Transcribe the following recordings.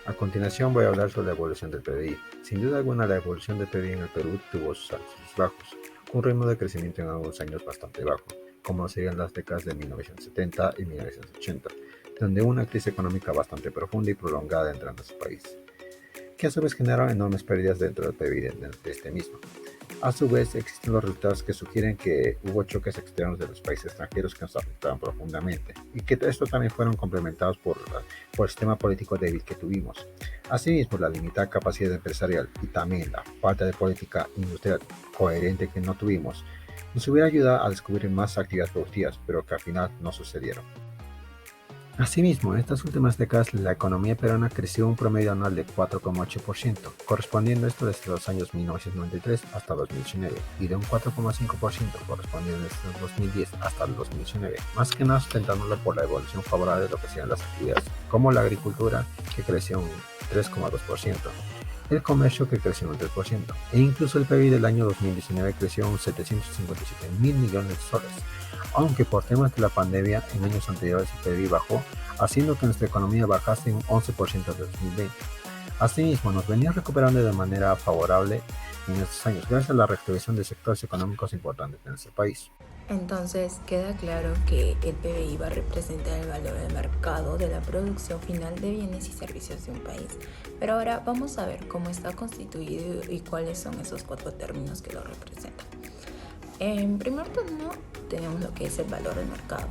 A continuación voy a hablar sobre la evolución del PBI. Sin duda alguna, la evolución del PBI en el Perú tuvo sus altos y sus bajos, un ritmo de crecimiento en algunos años bastante bajo, como serían las décadas de 1970 y 1980, donde hubo una crisis económica bastante profunda y prolongada dentro de nuestro país, que a su vez generaron enormes pérdidas dentro del PBI de este mismo. A su vez, existen los resultados que sugieren que hubo choques externos de los países extranjeros que nos afectaron profundamente y que esto también fueron complementados por el sistema político débil que tuvimos. Asimismo, la limitada capacidad empresarial y también la falta de política industrial coherente que no tuvimos nos hubiera ayudado a descubrir más actividades productivas, pero que al final no sucedieron. Asimismo, en estas últimas décadas la economía peruana creció un promedio anual de 4,8%, correspondiendo esto desde los años 1993 hasta 2019, y de un 4,5% correspondiendo desde 2010 hasta el 2019, más que nada sustentándolo por la evolución favorable de lo que sean las actividades, como la agricultura, que creció un 3,2%, el comercio que creció un 3%, e incluso el PIB del año 2019 creció un 757 mil millones de soles, aunque por temas de la pandemia en años anteriores el PIB bajó, haciendo que nuestra economía bajase un 11% de 2020. Asimismo, nos venía recuperando de manera favorable en estos años, gracias a la reactivación de sectores económicos importantes en nuestro país. Entonces queda claro que el PBI va a representar el valor de mercado de la producción final de bienes y servicios de un país. Pero ahora vamos a ver cómo está constituido y cuáles son esos cuatro términos que lo representan. En primer término tenemos lo que es el valor de mercado.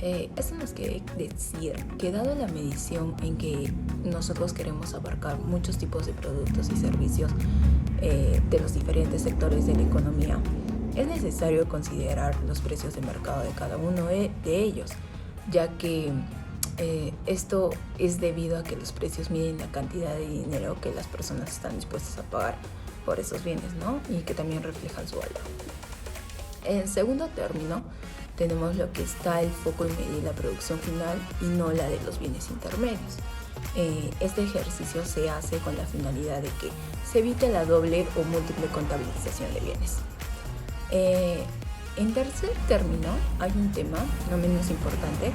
Esto nos quiere decir que dado la medición en que nosotros queremos abarcar muchos tipos de productos y servicios de los diferentes sectores de la economía, es necesario considerar los precios de mercado de cada uno de ellos, ya que esto es debido a que los precios miden la cantidad de dinero que las personas están dispuestas a pagar por esos bienes, ¿no? Y que también reflejan su valor. En segundo término, tenemos lo que está el foco en medir la producción final y no la de los bienes intermedios. Este ejercicio se hace con la finalidad de que se evite la doble o múltiple contabilización de bienes. En tercer término, hay un tema no menos importante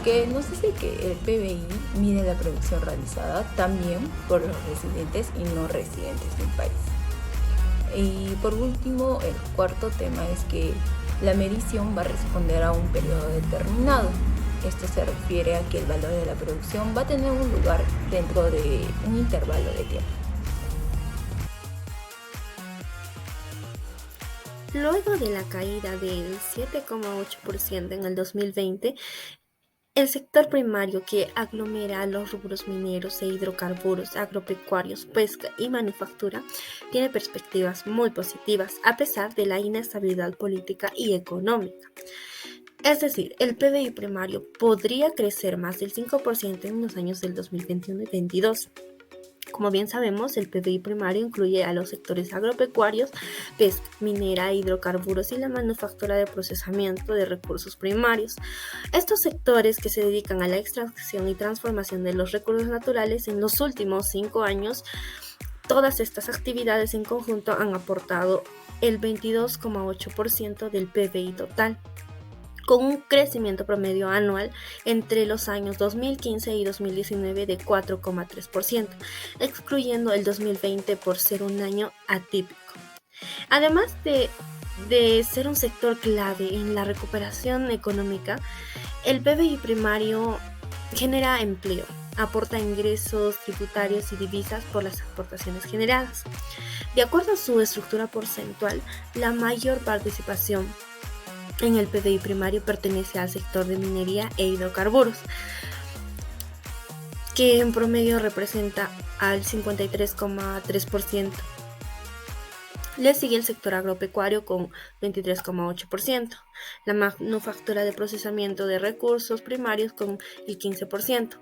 que nos dice que el PBI mide la producción realizada también por los residentes y no residentes de un país. Y por último, el cuarto tema es que la medición va a responder a un periodo determinado. Esto se refiere a que el valor de la producción va a tener un lugar dentro de un intervalo de tiempo. Luego de la caída del 7,8% en el 2020, el sector primario, que aglomera los rubros mineros e hidrocarburos, agropecuarios, pesca y manufactura, tiene perspectivas muy positivas a pesar de la inestabilidad política y económica. Es decir, el PBI primario podría crecer más del 5% en los años del 2021 y 2022. Como bien sabemos, el PBI primario incluye a los sectores agropecuarios, pesca, minera, hidrocarburos y la manufactura de procesamiento de recursos primarios. Estos sectores que se dedican a la extracción y transformación de los recursos naturales en los últimos 5 años, todas estas actividades en conjunto han aportado el 22,8% del PBI total, con un crecimiento promedio anual entre los años 2015 y 2019 de 4,3%, excluyendo el 2020 por ser un año atípico. Además de ser un sector clave en la recuperación económica, el PBI primario genera empleo, aporta ingresos tributarios y divisas por las exportaciones generadas. De acuerdo a su estructura porcentual, la mayor participación en el PBI primario pertenece al sector de minería e hidrocarburos, que en promedio representa al 53,3%. Le sigue el sector agropecuario con 23,8%, la manufactura de procesamiento de recursos primarios con el 15%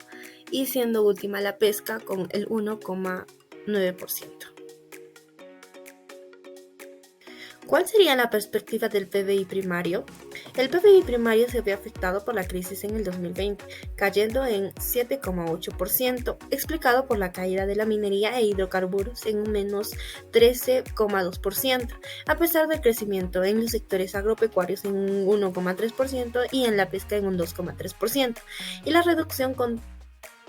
y siendo última la pesca con el 1,9%. ¿Cuál sería la perspectiva del PBI primario? El PBI primario se vio afectado por la crisis en el 2020, cayendo en 7,8%, explicado por la caída de la minería e hidrocarburos en un menos 13,2%, a pesar del crecimiento en los sectores agropecuarios en un 1,3% y en la pesca en un 2,3%, y la reducción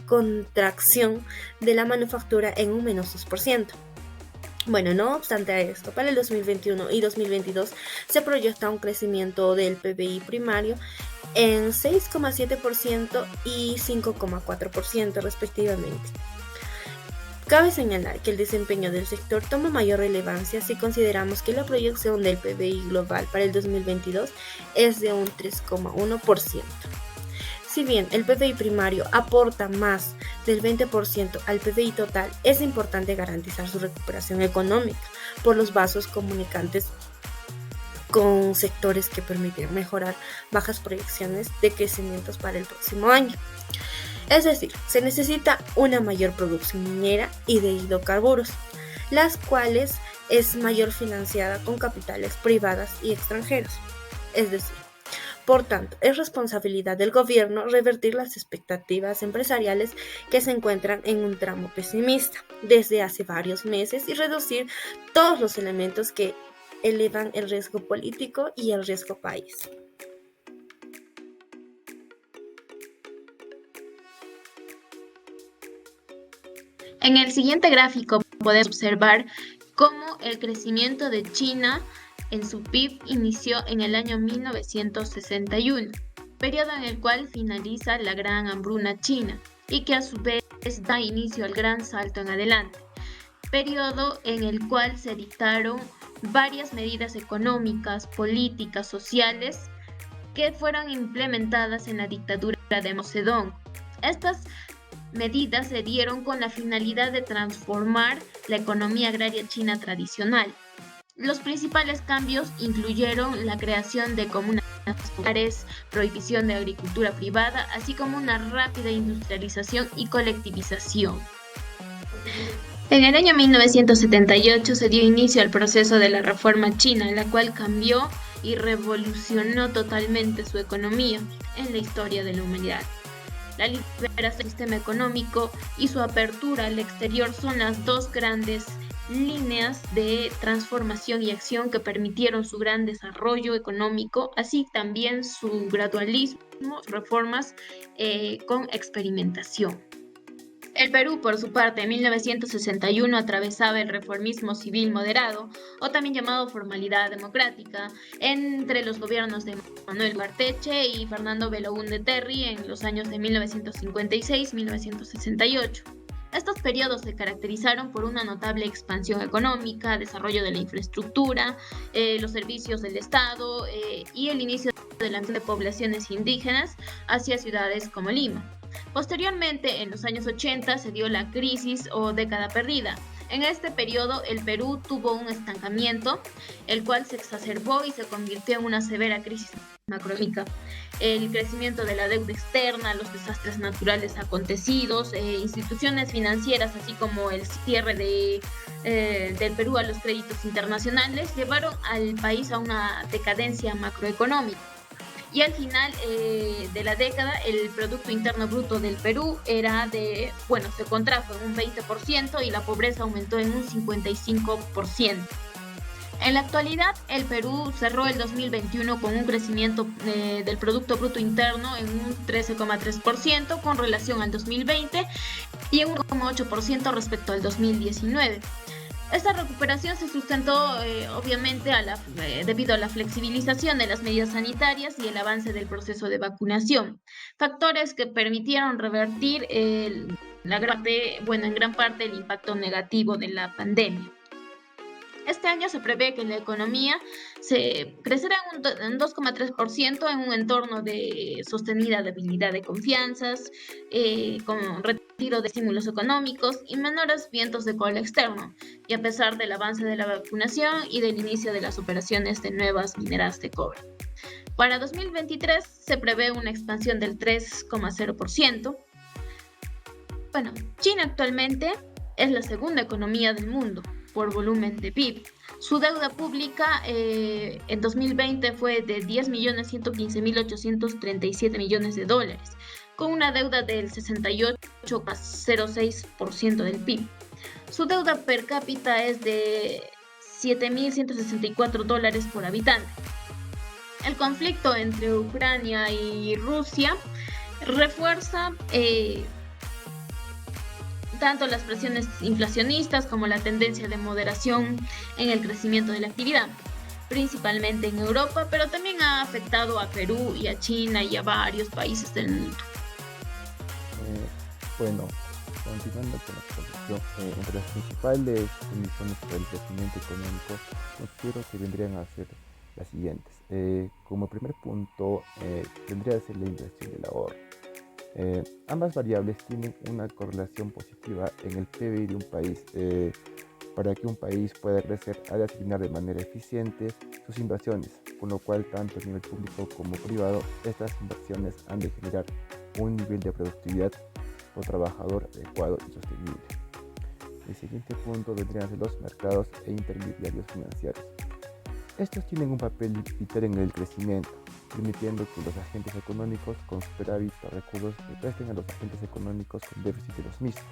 contracción de la manufactura en un menos 2%. Bueno, no obstante a esto, para el 2021 y 2022 se proyecta un crecimiento del PBI primario en 6,7% y 5,4% respectivamente. Cabe señalar que el desempeño del sector toma mayor relevancia si consideramos que la proyección del PBI global para el 2022 es de un 3,1%. Si bien el PBI primario aporta más del 20% al PBI total, es importante garantizar su recuperación económica por los vasos comunicantes con sectores que permiten mejorar bajas proyecciones de crecimientos para el próximo año. Es decir, se necesita una mayor producción minera y de hidrocarburos, las cuales es mayor financiada con capitales privadas y extranjeros. Es decir, por tanto, es responsabilidad del gobierno revertir las expectativas empresariales que se encuentran en un tramo pesimista desde hace varios meses y reducir todos los elementos que elevan el riesgo político y el riesgo país. En el siguiente gráfico podemos observar cómo el crecimiento de China en su PIB inició en el año 1961, periodo en el cual finaliza la Gran Hambruna China y que a su vez da inicio al gran salto en adelante, periodo en el cual se dictaron varias medidas económicas, políticas, sociales que fueron implementadas en la dictadura de Mao Zedong. Estas medidas se dieron con la finalidad de transformar la economía agraria china tradicional. Los principales cambios incluyeron la creación de comunas populares, prohibición de agricultura privada, así como una rápida industrialización y colectivización. En el año 1978 se dio inicio al proceso de la Reforma China, la cual cambió y revolucionó totalmente su economía en la historia de la humanidad. La liberación del sistema económico y su apertura al exterior son las dos grandes líneas de transformación y acción que permitieron su gran desarrollo económico, así también su gradualismo, reformas con experimentación. El Perú, por su parte, en 1961 atravesaba el reformismo civil moderado, o también llamado formalidad democrática, entre los gobiernos de Manuel Barteche y Fernando Belaúnde Terry en los años de 1956-1968. Estos periodos se caracterizaron por una notable expansión económica, desarrollo de la infraestructura, los servicios del Estado y el inicio de la migración de poblaciones indígenas hacia ciudades como Lima. Posteriormente, en los años 80, se dio la crisis o década perdida. En este periodo, el Perú tuvo un estancamiento, el cual se exacerbó y se convirtió en una severa crisis macroeconómica. El crecimiento de la deuda externa, los desastres naturales acontecidos, instituciones financieras, así como el cierre del Perú a los créditos internacionales, llevaron al país a una decadencia macroeconómica. Y al final de la década, el Producto Interno Bruto del Perú se contrajo en un 20% y la pobreza aumentó en un 55%. En la actualidad, el Perú cerró el 2021 con un crecimiento del Producto Bruto Interno en un 13,3% con relación al 2020 y un 1,8% respecto al 2019. Esta recuperación se sustentó obviamente debido a la flexibilización de las medidas sanitarias y el avance del proceso de vacunación, factores que permitieron revertir en gran parte el impacto negativo de la pandemia. Este año se prevé que la economía crecerá en 2,3% en un entorno de sostenida debilidad de confianzas, con retiro de estímulos económicos y menores vientos de cola externo, y a pesar del avance de la vacunación y del inicio de las operaciones de nuevas mineras de cobre. Para 2023 se prevé una expansión del 3,0%. China actualmente es la segunda economía del mundo por volumen de PIB. Su deuda pública en 2020 fue de $10.115.837 millones, con una deuda del 68,06% del PIB. Su deuda per cápita es de $7.164 por habitante. El conflicto entre Ucrania y Rusia refuerza tanto las presiones inflacionistas como la tendencia de moderación en el crecimiento de la actividad, principalmente en Europa, pero también ha afectado a Perú y a China y a varios países del mundo. Bueno, continuando con la exposición, entre las principales condiciones para el crecimiento económico, considero que vendrían a ser las siguientes. Como primer punto, vendría a ser la inversión y el ahorro. Ambas variables tienen una correlación positiva en el PBI de un país. Para que un país pueda crecer, ha de asignar de manera eficiente sus inversiones, con lo cual tanto a nivel público como privado, estas inversiones han de generar un nivel de productividad por trabajador adecuado y sostenible. El siguiente punto vendrían a ser los mercados e intermediarios financieros. Estos tienen un papel vital en el crecimiento, permitiendo que los agentes económicos con superávit o recursos le presten a los agentes económicos con déficit de los mismos.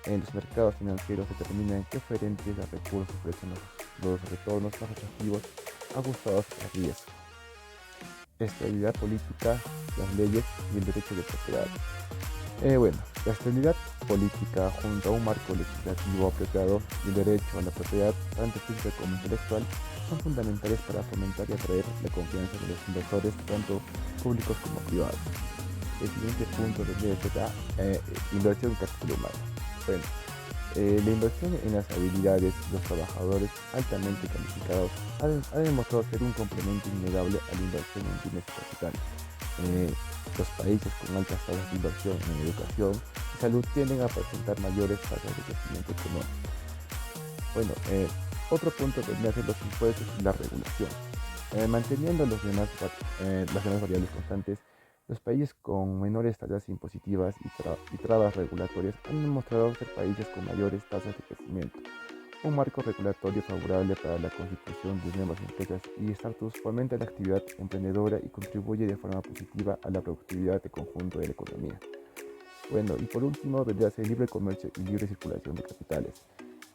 En los mercados financieros determinan qué oferentes de recursos ofrecen los retornos más atractivos ajustados al riesgo. Estabilidad política, las leyes y el derecho de propiedad. La estabilidad política junto a un marco legislativo apropiado y el derecho a la propiedad, tanto física como intelectual, son fundamentales para fomentar y atraer la confianza de los inversores, tanto públicos como privados. El siguiente punto debería ser la inversión en capital humano. La inversión en las habilidades de los trabajadores altamente calificados ha demostrado ser un complemento innegable a la inversión en bienes y capitales. Los países con altas tasas de inversión en educación y salud tienden a presentar mayores tasas de crecimiento económico. Otro punto debería ser los impuestos y la regulación. Manteniendo las demás variables constantes, los países con menores tasas impositivas y trabas regulatorias han demostrado ser países con mayores tasas de crecimiento. Un marco regulatorio favorable para la constitución de nuevas empresas y startups fomenta la actividad emprendedora y contribuye de forma positiva a la productividad de conjunto de la economía. Y por último, vendría a ser el libre comercio y libre circulación de capitales.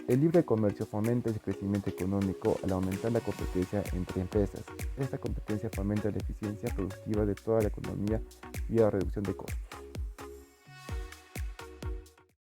El libre comercio fomenta el crecimiento económico al aumentar la competencia entre empresas. Esta competencia fomenta la eficiencia productiva de toda la economía y la reducción de costos.